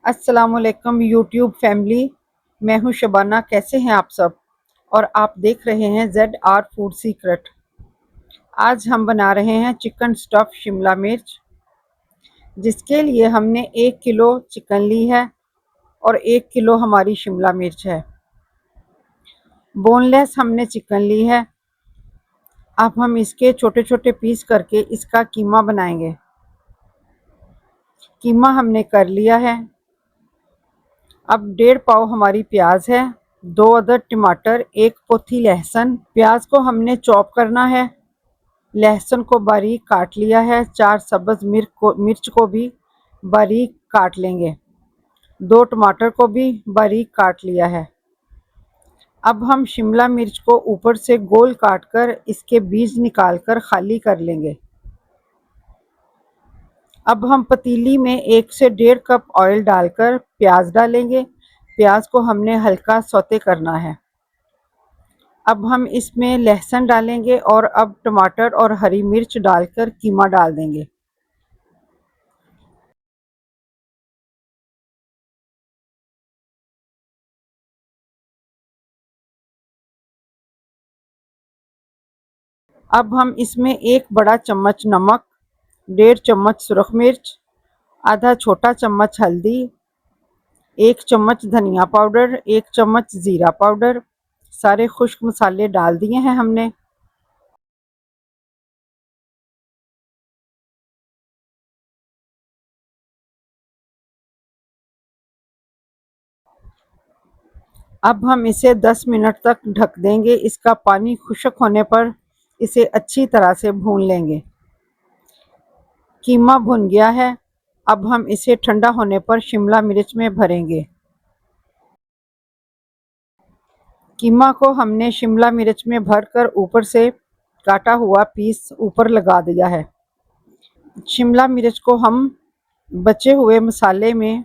अस्सलामुअलैकुम YouTube family. मैं हूं शबाना। कैसे हैं आप सब? और आप देख रहे हैं ZR फूड सीक्रेट। आज हम बना रहे हैं चिकन स्टफ शिमला मिर्च, जिसके लिए हमने 1 किलो चिकन ली है और 1 किलो हमारी शिमला मिर्च है। बोनलेस हमने चिकन ली है। अब हम इसके छोटे छोटे पीस करके इसका कीमा बनाएंगे। कीमा हमने कर लिया है। अब 1.5 पाव हमारी प्याज है, 2 अदद टमाटर, 1 पोथी लहसुन। प्याज को हमने चॉप करना है, लहसुन को बारीक काट लिया है, 4 सब्ज़ मिर्च को भी बारीक काट लेंगे, 2 टमाटर को भी बारीक काट लिया है। अब हम शिमला मिर्च को ऊपर से गोल काट कर इसके बीज निकाल कर खाली कर लेंगे। अब हम पतीली में 1 से 1.5 कप ऑयल डालकर प्याज डालेंगे। प्याज को हमने हल्का सौते करना है। अब हम इसमें लहसुन डालेंगे और अब टमाटर और हरी मिर्च डालकर कीमा डाल देंगे। अब हम इसमें 1 बड़ा चम्मच नमक, 1.5 चम्मच सुरख मिर्च, आधा छोटा चम्मच हल्दी, 1 चम्मच धनिया पाउडर, 1 चम्मच ज़ीरा पाउडर, सारे खुश्क मसाले डाल दिए हैं हमने। अब हम इसे 10 मिनट तक ढक देंगे। इसका पानी खुश्क होने पर इसे अच्छी तरह से भून लेंगे। कीमा भुन गया है। अब हम इसे ठंडा होने पर शिमला मिर्च में भरेंगे। कीमा को हमने शिमला मिर्च में भरकर ऊपर से काटा हुआ पीस ऊपर लगा दिया है। शिमला मिर्च को हम बचे हुए मसाले में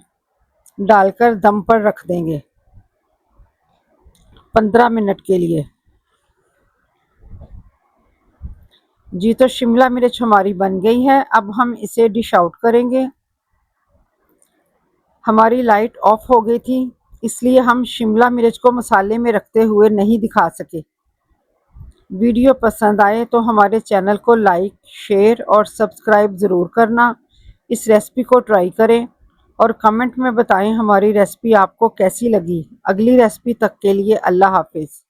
डालकर दम पर रख देंगे 15 मिनट के लिए। जी, तो शिमला मिर्च हमारी बन गई है। अब हम इसे डिश आउट करेंगे। हमारी लाइट ऑफ हो गई थी, इसलिए हम शिमला मिर्च को मसाले में रखते हुए नहीं दिखा सके। वीडियो पसंद आए तो हमारे चैनल को लाइक, शेयर और सब्सक्राइब ज़रूर करना। इस रेसिपी को ट्राई करें और कमेंट में बताएं हमारी रेसिपी आपको कैसी लगी। अगली रेसिपी तक के लिए अल्लाह हाफिज़।